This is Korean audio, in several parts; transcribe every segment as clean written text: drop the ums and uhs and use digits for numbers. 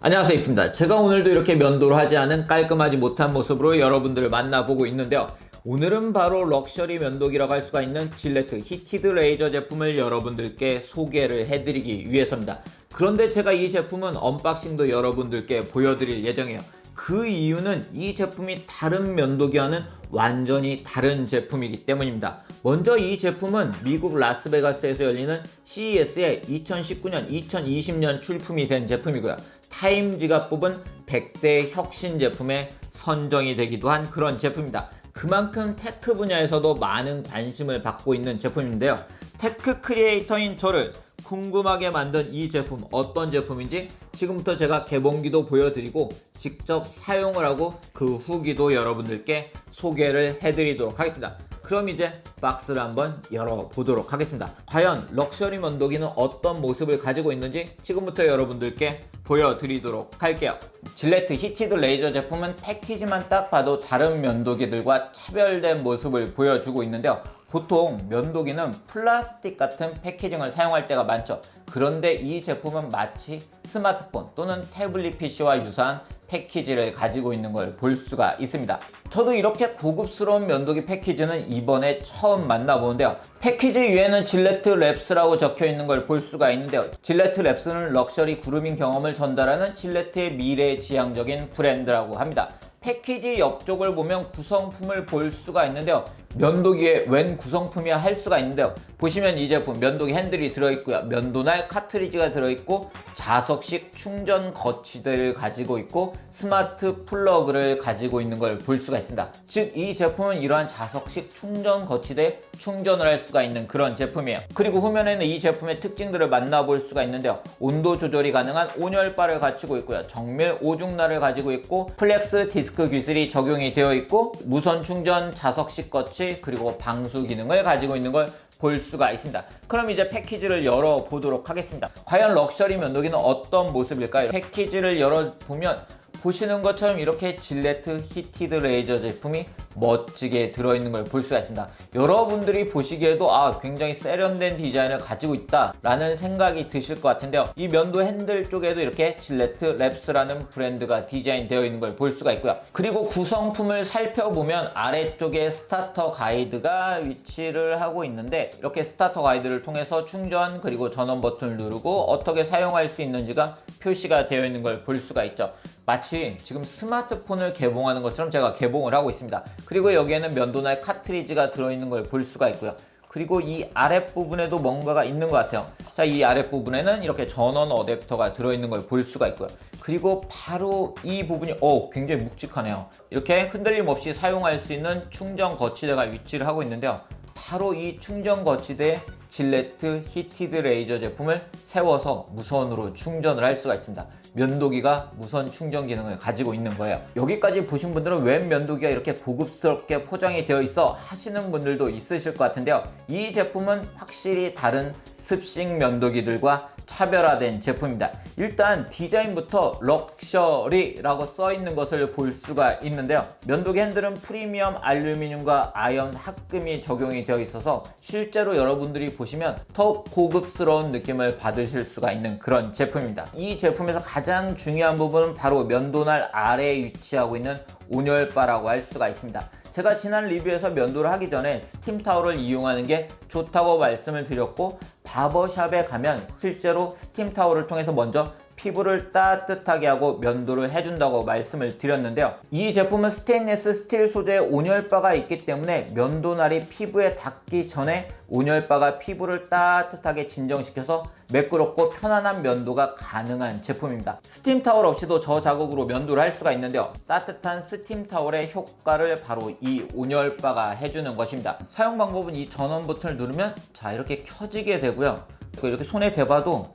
안녕하세요, 이프입니다. 제가 오늘도 이렇게 면도를 하지 않은 깔끔하지 못한 모습으로 여러분들을 만나보고 있는데요. 오늘은 바로 럭셔리 면도기라고 할 수가 있는 질레트 히티드 레이저 제품을 여러분들께 소개를 해드리기 위해서입니다. 그런데 제가 이 제품은 언박싱도 여러분들께 보여드릴 예정이에요. 그 이유는 이 제품이 다른 면도기와는 완전히 다른 제품이기 때문입니다. 먼저 이 제품은 미국 라스베가스에서 열리는 CES의 2019년, 2020년 출품이 된 제품이고요. 타임지가 뽑은 100대 혁신 제품에 선정이 되기도 한 그런 제품입니다. 그만큼 테크 분야에서도 많은 관심을 받고 있는 제품인데요. 테크 크리에이터인 저를 궁금하게 만든 이 제품 어떤 제품인지 지금부터 제가 개봉기도 보여드리고 직접 사용을 하고 그 후기도 여러분들께 소개를 해드리도록 하겠습니다. 그럼 이제 박스를 한번 열어보도록 하겠습니다. 과연 럭셔리 면도기는 어떤 모습을 가지고 있는지 지금부터 여러분들께 보여드리도록 할게요. 질레트 히티드 레이저 제품은 패키지만 딱 봐도 다른 면도기들과 차별된 모습을 보여주고 있는데요. 보통 면도기는 플라스틱 같은 패키징을 사용할 때가 많죠. 그런데 이 제품은 마치 스마트폰 또는 태블릿 PC와 유사한 패키지를 가지고 있는 걸 볼 수가 있습니다. 저도 이렇게 고급스러운 면도기 패키지는 이번에 처음 만나보는데요. 패키지 위에는 질레트 랩스라고 적혀 있는 걸 볼 수가 있는데요. 질레트 랩스는 럭셔리 그루밍 경험을 전달하는 질레트의 미래지향적인 브랜드라고 합니다. 패키지 옆쪽을 보면 구성품을 볼 수가 있는데요. 면도기에 웬 구성품이야 할 수가 있는데요. 보시면 이 제품 면도기 핸들이 들어있고요. 면도날 카트리지가 들어있고 자석식 충전 거치대를 가지고 있고 스마트 플러그를 가지고 있는 걸 볼 수가 있습니다. 즉 이 제품은 이러한 자석식 충전 거치대에 충전을 할 수가 있는 그런 제품이에요. 그리고 후면에는 이 제품의 특징들을 만나볼 수가 있는데요. 온도 조절이 가능한 온열바를 갖추고 있고요. 정밀 오중날을 가지고 있고 플렉스 디스크 기술이 적용이 되어 있고 무선 충전 자석식 거치 그리고 방수 기능을 가지고 있는 걸 볼 수가 있습니다. 그럼 이제 패키지를 열어보도록 하겠습니다. 과연 럭셔리 면도기는 어떤 모습일까요? 패키지를 열어보면 보시는 것처럼 이렇게 질레트 히티드 레이저 제품이 멋지게 들어있는 걸 볼 수가 있습니다. 여러분들이 보시기에도 굉장히 세련된 디자인을 가지고 있다 라는 생각이 드실 것 같은데요. 이 면도 핸들 쪽에도 이렇게 질레트 랩스라는 브랜드가 디자인되어 있는 걸 볼 수가 있고요. 그리고 구성품을 살펴보면 아래쪽에 스타터 가이드가 위치를 하고 있는데 이렇게 스타터 가이드를 통해서 충전 그리고 전원 버튼을 누르고 어떻게 사용할 수 있는지가 표시가 되어 있는 걸 볼 수가 있죠. 마치 지금 스마트폰을 개봉하는 것처럼 제가 개봉을 하고 있습니다. 그리고 여기에는 면도날 카트리지가 들어있는 걸 볼 수가 있고요. 그리고 이 아랫부분에도 뭔가가 있는 것 같아요. 자, 이 아랫부분에는 이렇게 전원 어댑터가 들어있는 걸 볼 수가 있고요. 그리고 바로 이 부분이 굉장히 묵직하네요. 이렇게 흔들림 없이 사용할 수 있는 충전 거치대가 위치를 하고 있는데요. 바로 이 충전 거치대에 질레트 히티드 레이저 제품을 세워서 무선으로 충전을 할 수가 있습니다. 면도기가 무선 충전 기능을 가지고 있는 거예요. 여기까지 보신 분들은 웬 면도기가 이렇게 고급스럽게 포장이 되어 있어 하시는 분들도 있으실 것 같은데요. 이 제품은 확실히 다른 습식 면도기들과 차별화된 제품입니다. 일단 디자인부터 럭셔리라고 써있는 것을 볼 수가 있는데요. 면도기 핸들은 프리미엄 알루미늄과 아연 합금이 적용이 되어 있어서 실제로 여러분들이 보시면 더 고급스러운 느낌을 받으실 수가 있는 그런 제품입니다. 이 제품에서 가장 중요한 부분은 바로 면도날 아래에 위치하고 있는 온열바라고 할 수가 있습니다. 제가 지난 리뷰에서 면도를 하기 전에 스팀 타월을 이용하는 게 좋다고 말씀을 드렸고 바버샵에 가면 실제로 스팀 타월을 통해서 먼저 피부를 따뜻하게 하고 면도를 해준다고 말씀을 드렸는데요. 이 제품은 스테인리스 스틸 소재의 온열바가 있기 때문에 면도날이 피부에 닿기 전에 온열바가 피부를 따뜻하게 진정시켜서 매끄럽고 편안한 면도가 가능한 제품입니다. 스팀 타월 없이도 저자극으로 면도를 할 수가 있는데요. 따뜻한 스팀 타월의 효과를 바로 이 온열바가 해주는 것입니다. 사용 방법은 이 전원 버튼을 누르면 자 이렇게 켜지게 되고요. 이렇게 손에 대봐도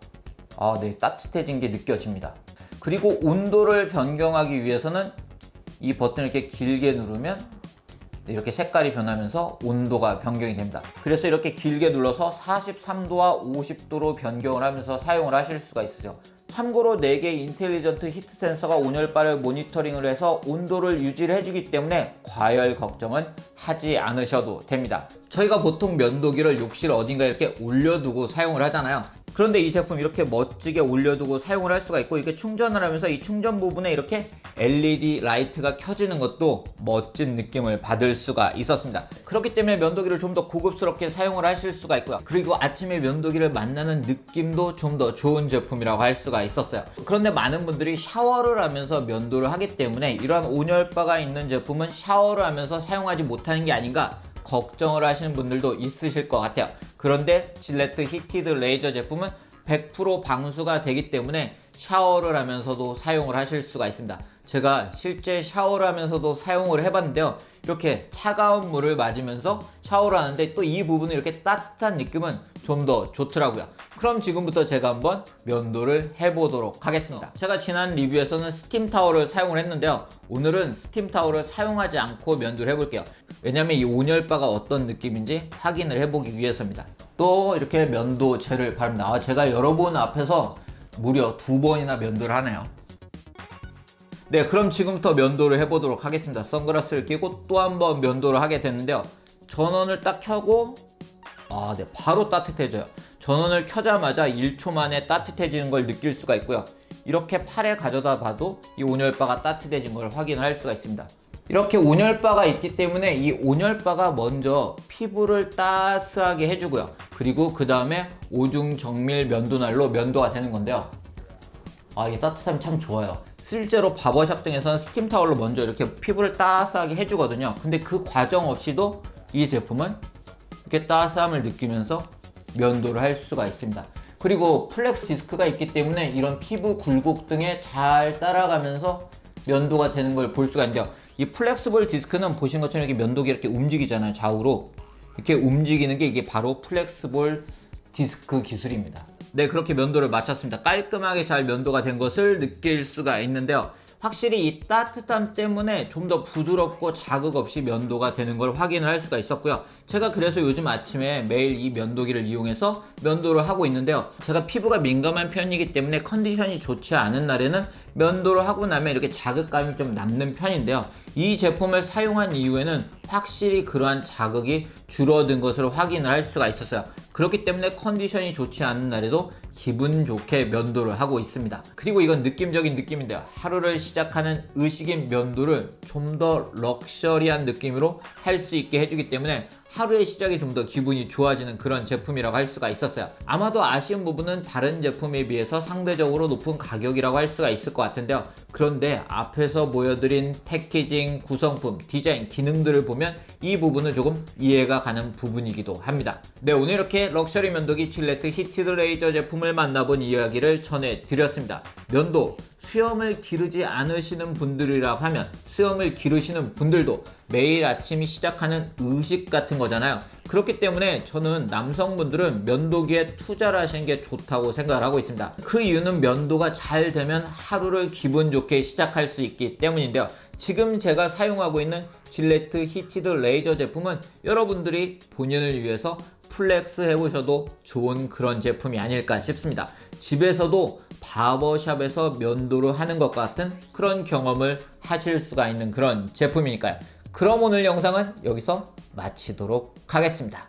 네, 따뜻해진 게 느껴집니다. 그리고 온도를 변경하기 위해서는 이 버튼을 이렇게 길게 누르면 이렇게 색깔이 변하면서 온도가 변경이 됩니다. 그래서 이렇게 길게 눌러서 43도와 50도로 변경을 하면서 사용을 하실 수가 있으죠. 참고로 4개의 인텔리전트 히트 센서가 온열바를 모니터링을 해서 온도를 유지를 해주기 때문에 과열 걱정은 하지 않으셔도 됩니다. 저희가 보통 면도기를 욕실 어딘가 이렇게 올려두고 사용을 하잖아요. 그런데 이 제품 이렇게 멋지게 올려두고 사용을 할 수가 있고, 이렇게 충전을 하면서 이 충전 부분에 이렇게 LED 라이트가 켜지는 것도 멋진 느낌을 받을 수가 있었습니다. 그렇기 때문에 면도기를 좀 더 고급스럽게 사용을 하실 수가 있고요. 그리고 아침에 면도기를 만나는 느낌도 좀 더 좋은 제품이라고 할 수가 있었어요. 그런데 많은 분들이 샤워를 하면서 면도를 하기 때문에 이러한 온열바가 있는 제품은 샤워를 하면서 사용하지 못하는 게 아닌가 걱정을 하시는 분들도 있으실 것 같아요. 그런데 질레트 히티드 레이저 제품은 100% 방수가 되기 때문에 샤워를 하면서도 사용을 하실 수가 있습니다. 제가 실제 샤워를 하면서도 사용을 해봤는데요. 이렇게 차가운 물을 맞으면서 샤워를 하는데 또 이 부분이 이렇게 따뜻한 느낌은 좀 더 좋더라고요. 그럼 지금부터 제가 한번 면도를 해보도록 하겠습니다. 제가 지난 리뷰에서는 스팀 타월을 사용을 했는데요. 오늘은 스팀 타월을 사용하지 않고 면도를 해볼게요. 왜냐면 이 온열바가 어떤 느낌인지 확인을 해보기 위해서입니다. 또 이렇게 면도 젤을 바릅니다. 제가 여러분 앞에서 무려 2번이나 면도를 하네요. 네, 그럼 지금부터 면도를 해보도록 하겠습니다. 선글라스를 끼고 또 한 번 면도를 하게 됐는데요. 전원을 딱 켜고 네, 바로 따뜻해져요. 전원을 켜자마자 1초 만에 따뜻해지는 걸 느낄 수가 있고요. 이렇게 팔에 가져다 봐도 이 온열바가 따뜻해진 걸 확인할 수가 있습니다. 이렇게 온열바가 있기 때문에 이 온열바가 먼저 피부를 따스하게 해주고요. 그리고 그 다음에 오중 정밀 면도날로 면도가 되는 건데요. 이게 따뜻하면 참 좋아요. 실제로 바버샵 등에서는 스팀 타월로 먼저 이렇게 피부를 따스하게 해주거든요. 근데 그 과정 없이도 이 제품은 이렇게 따스함을 느끼면서 면도를 할 수가 있습니다. 그리고 플렉스 디스크가 있기 때문에 이런 피부 굴곡 등에 잘 따라가면서 면도가 되는 걸 볼 수가 있는데요. 이 플렉스볼 디스크는 보신 것처럼 이렇게 면도기 이렇게 움직이잖아요. 좌우로 이렇게 움직이는 게 이게 바로 플렉스볼 디스크 기술입니다. 네, 그렇게 면도를 마쳤습니다. 깔끔하게 잘 면도가 된 것을 느낄 수가 있는데요. 확실히 이 따뜻함 때문에 좀 더 부드럽고 자극 없이 면도가 되는 걸 확인을 할 수가 있었고요. 제가 그래서 요즘 아침에 매일 이 면도기를 이용해서 면도를 하고 있는데요. 제가 피부가 민감한 편이기 때문에 컨디션이 좋지 않은 날에는 면도를 하고 나면 이렇게 자극감이 좀 남는 편인데요. 이 제품을 사용한 이후에는 확실히 그러한 자극이 줄어든 것을 확인을 할 수가 있었어요. 그렇기 때문에 컨디션이 좋지 않은 날에도 기분 좋게 면도를 하고 있습니다. 그리고 이건 느낌적인 느낌인데요. 하루를 시작하는 의식인 면도를 좀 더 럭셔리한 느낌으로 할 수 있게 해주기 때문에 하루의 시작이 좀 더 기분이 좋아지는 그런 제품이라고 할 수가 있었어요. 아마도 아쉬운 부분은 다른 제품에 비해서 상대적으로 높은 가격이라고 할 수가 있을 것 같은데요. 그런데 앞에서 보여드린 패키징, 구성품, 디자인, 기능들을 보면 이 부분은 조금 이해가 가는 부분이기도 합니다. 네, 오늘 이렇게 럭셔리 면도기 질레트 히티드 레이저 제품을 만나본 이야기를 전해드렸습니다. 면도, 수염을 기르지 않으시는 분들이라고 하면 수염을 기르시는 분들도 매일 아침 시작하는 의식 같은 거잖아요. 그렇기 때문에 저는 남성분들은 면도기에 투자를 하시는 게 좋다고 생각을 하고 있습니다. 그 이유는 면도가 잘 되면 하루를 기분 좋게 시작할 수 있기 때문인데요. 지금 제가 사용하고 있는 질레트 히티드 레이저 제품은 여러분들이 본인을 위해서 플렉스 해보셔도 좋은 그런 제품이 아닐까 싶습니다. 집에서도 바버샵에서 면도를 하는 것 같은 그런 경험을 하실 수가 있는 그런 제품이니까요. 그럼 오늘 영상은 여기서 마치도록 하겠습니다.